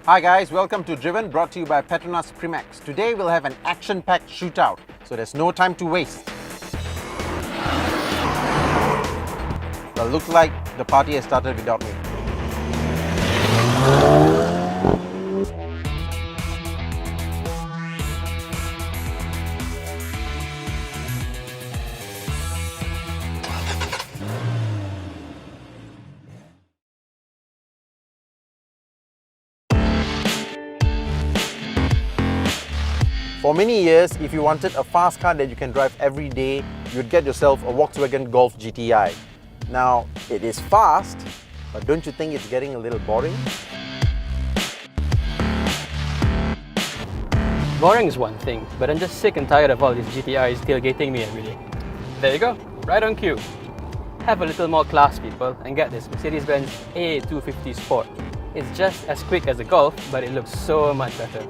Hi guys, welcome to Driven, brought to you by Petronas Primax. Today we'll have an action-packed shootout, so there's no time to waste. Well, looks like the party has started without me. For many years, if you wanted a fast car that you can drive every day, you'd get yourself a Volkswagen Golf GTI. Now, it is fast, but don't you think it's getting a little boring? Boring is one thing, but I'm just sick and tired of all these GTIs tailgating me every day. There you go, right on cue. Have a little more class, people, and get this Mercedes-Benz A250 Sport. It's just as quick as a Golf, but it looks so much better.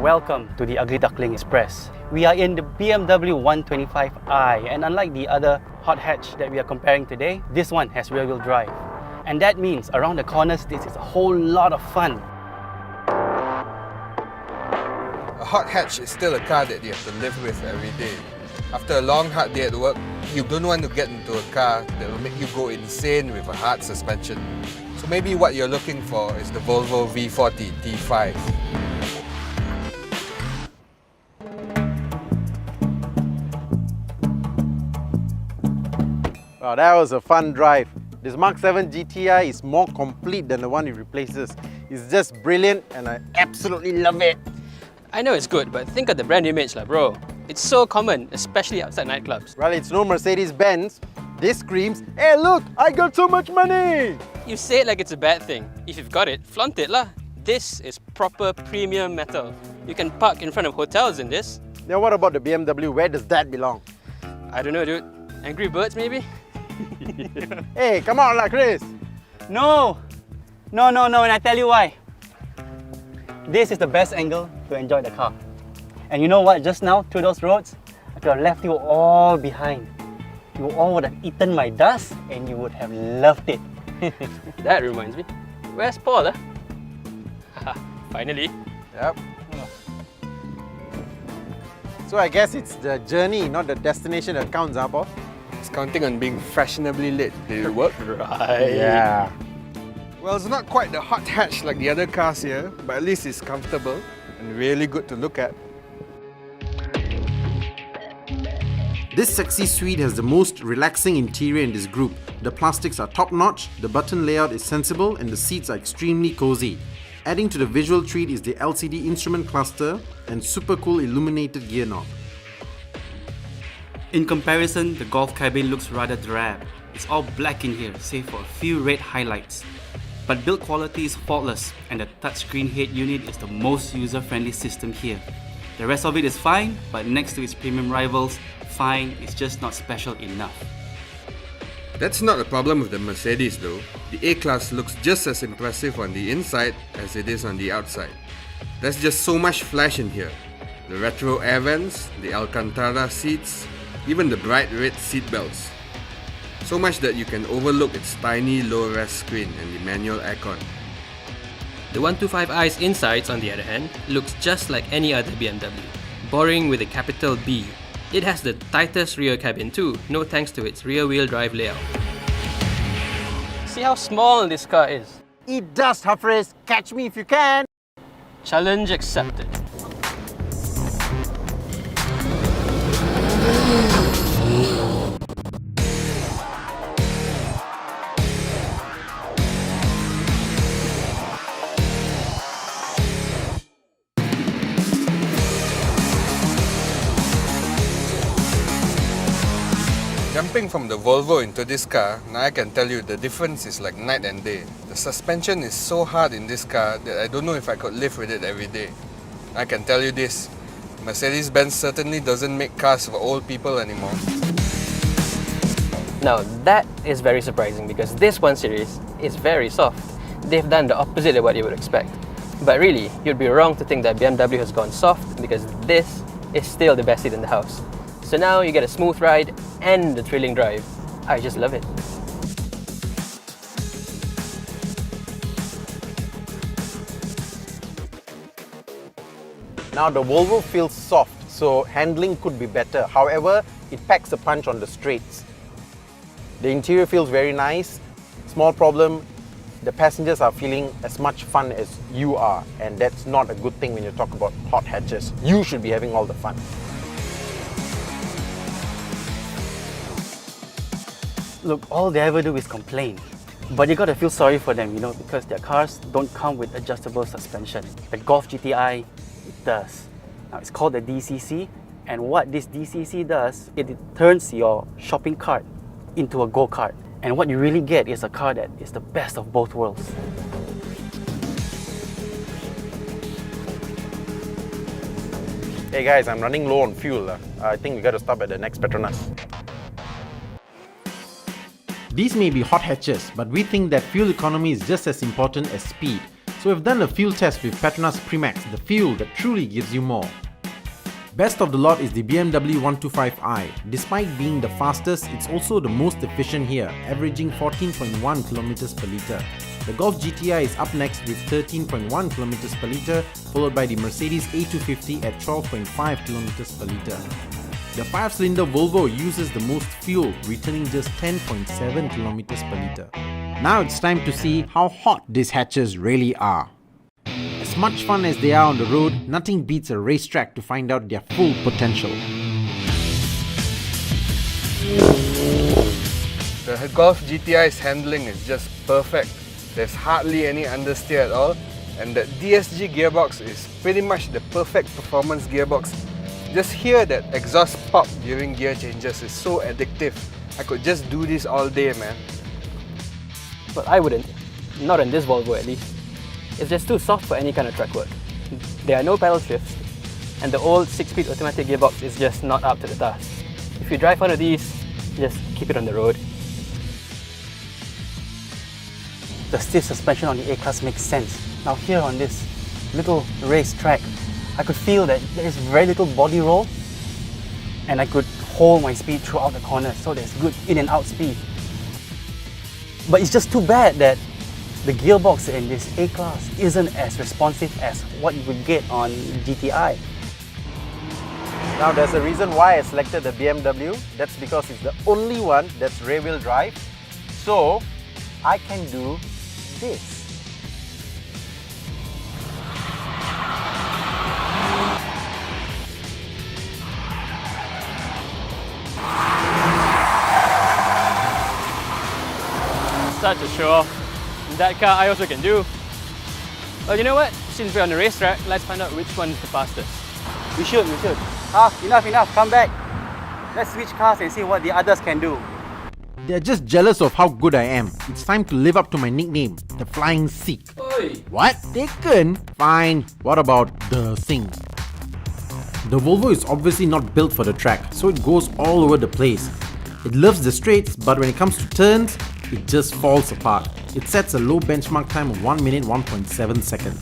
Welcome to the Ugly Duckling Express. We are in the BMW 125i, and unlike the other hot hatch that we are comparing today, this one has rear-wheel drive. And that means around the corners, this is a whole lot of fun. A hot hatch is still a car that you have to live with every day. After a long hard day at work, you don't want to get into a car that will make you go insane with a hard suspension. So maybe what you're looking for is the Volvo V40 T5. Wow, that was a fun drive. This Mark 7 GTI is more complete than the one it replaces. It's just brilliant and I absolutely love it. I know it's good, but think of the brand image, bro. It's so common, especially outside nightclubs. Well, it's no Mercedes-Benz. This screams, hey look, I got so much money! You say it like it's a bad thing. If you've got it, flaunt it lah. This is proper premium metal. You can park in front of hotels in this. Now what about the BMW? Where does that belong? I don't know, dude. Angry Birds, maybe? Hey, come on lah, Chris! No, and I tell you why. This is the best angle to enjoy the car. And you know what, just now, through those roads, I could have left you all behind. You all would have eaten my dust and you would have loved it. That reminds me. Where's Paul, Finally. Yep. So I guess it's the journey, not the destination that counts, huh, Paul? It's counting on being fashionably late. Did it work? Right. Yeah. Well, it's not quite the hot hatch like the other cars here, but at least it's comfortable and really good to look at. This sexy suite has the most relaxing interior in this group. The plastics are top-notch, the button layout is sensible, and the seats are extremely cozy. Adding to the visual treat is the LCD instrument cluster and super cool illuminated gear knob. In comparison, the Golf cabin looks rather drab. It's all black in here, save for a few red highlights. But build quality is faultless, and the touchscreen head unit is the most user-friendly system here. The rest of it is fine, but next to its premium rivals, fine is just not special enough. That's not a problem with the Mercedes though. The A-Class looks just as impressive on the inside as it is on the outside. There's just so much flash in here. The retro air vents, the Alcantara seats, even the bright red seat belts. So much that you can overlook its tiny low-res screen and the manual aircon. The 125i's insides, on the other hand, looks just like any other BMW. Boring with a capital B. It has the tightest rear cabin too, no thanks to its rear-wheel drive layout. See how small this car is? Eat dust, Hafiz! Catch me if you can! Challenge accepted. Jumping from the Volvo into this car, now I can tell you the difference is like night and day. The suspension is so hard in this car that I don't know if I could live with it every day. I can tell you this, Mercedes-Benz certainly doesn't make cars for old people anymore. Now that is very surprising because this 1 Series is very soft. They've done the opposite of what you would expect. But really, you'd be wrong to think that BMW has gone soft because this is still the best seat in the house. So now you get a smooth ride and a thrilling drive. I just love it. Now the Volvo feels soft, so handling could be better. However, it packs a punch on the straights. The interior feels very nice. Small problem, the passengers are feeling as much fun as you are, and that's not a good thing when you talk about hot hatches. You should be having all the fun. Look, all they ever do is complain. But you gotta feel sorry for them, because their cars don't come with adjustable suspension. The Golf GTI, it does. Now it's called the DCC, and what this DCC does, it turns your shopping cart into a go-kart. And what you really get is a car that is the best of both worlds. Hey guys, I'm running low on fuel. I think we gotta stop at the next Petronas. These may be hot hatches, but we think that fuel economy is just as important as speed. So we've done a fuel test with Petronas Premax, the fuel that truly gives you more. Best of the lot is the BMW 125i. Despite being the fastest, it's also the most efficient here, averaging 14.1 km per litre. The Golf GTI is up next with 13.1 km per litre, followed by the Mercedes A250 at 12.5 km per litre. The 5-cylinder Volvo uses the most fuel, returning just 10.7 km per litre. Now it's time to see how hot these hatches really are. As much fun as they are on the road, nothing beats a racetrack to find out their full potential. The Golf GTI's handling is just perfect. There's hardly any understeer at all, and the DSG gearbox is pretty much the perfect performance gearbox. Just hear that exhaust pop during gear changes is so addictive. I could just do this all day, man. But I wouldn't. Not on this Volvo at least. It's just too soft for any kind of track work. There are no pedal shifts, and the old 6-speed automatic gearbox is just not up to the task. If you drive one of these, just keep it on the road. The stiff suspension on the A-Class makes sense. Now here on this little race track, I could feel that there is very little body roll, and I could hold my speed throughout the corners, so there's good in and out speed. But it's just too bad that the gearbox in this A-Class isn't as responsive as what you would get on GTI. Now there's a reason why I selected the BMW. That's because it's the only one that's rear-wheel drive. So I can do this. Such a show off. That car I also can do. Well, you know what? Since we're on the racetrack, let's find out which one is the fastest. We should. Enough, come back. Let's switch cars and see what the others can do. They're just jealous of how good I am. It's time to live up to my nickname, the Flying Sikh. Oi! What? Taken? Fine. What about the thing? The Volvo is obviously not built for the track, so it goes all over the place. It loves the straights, but when it comes to turns, it just falls apart. It sets a low benchmark time of 1 minute 1.7 seconds.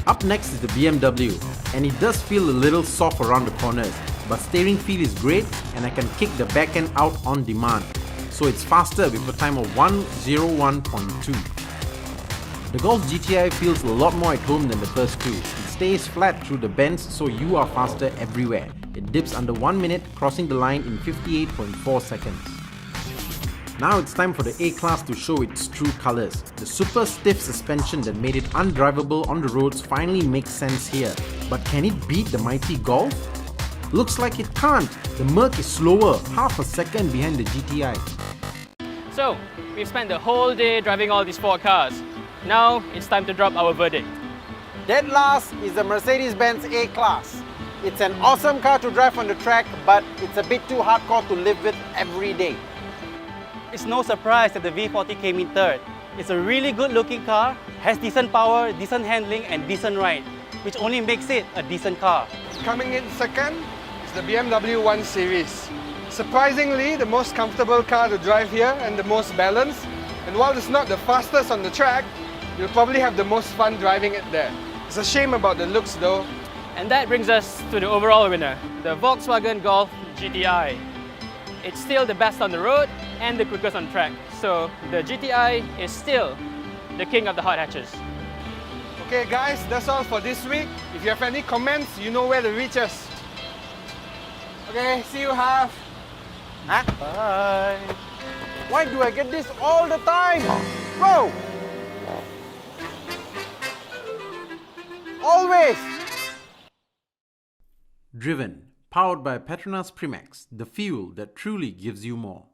Up next is the BMW, and it does feel a little soft around the corners, but steering feel is great and I can kick the back end out on demand. So it's faster with a time of 1:01.2. The Golf GTI feels a lot more at home than the first two. It stays flat through the bends, so you are faster everywhere. It dips under 1 minute, crossing the line in 58.4 seconds. Now it's time for the A-Class to show its true colours. The super stiff suspension that made it undrivable on the roads finally makes sense here. But can it beat the mighty Golf? Looks like it can't. The Merc is slower, half a second behind the GTI. So, we've spent the whole day driving all these four cars. Now, it's time to drop our verdict. Dead last is the Mercedes-Benz A-Class. It's an awesome car to drive on the track, but it's a bit too hardcore to live with every day. It's no surprise that the V40 came in third. It's a really good looking car, has decent power, decent handling and decent ride, which only makes it a decent car. Coming in second is the BMW 1 Series. Surprisingly, the most comfortable car to drive here and the most balanced. And while it's not the fastest on the track, you'll probably have the most fun driving it there. It's a shame about the looks though. And that brings us to the overall winner, the Volkswagen Golf GTI. It's still the best on the road and the quickest on track. So the GTI is still the king of the hot hatches. Okay guys, that's all for this week. If you have any comments, you know where to reach us. Okay, see you, Half. Huh? Bye. Why do I get this all the time? Bro! Always! Driven, powered by Petronas Primax, the fuel that truly gives you more.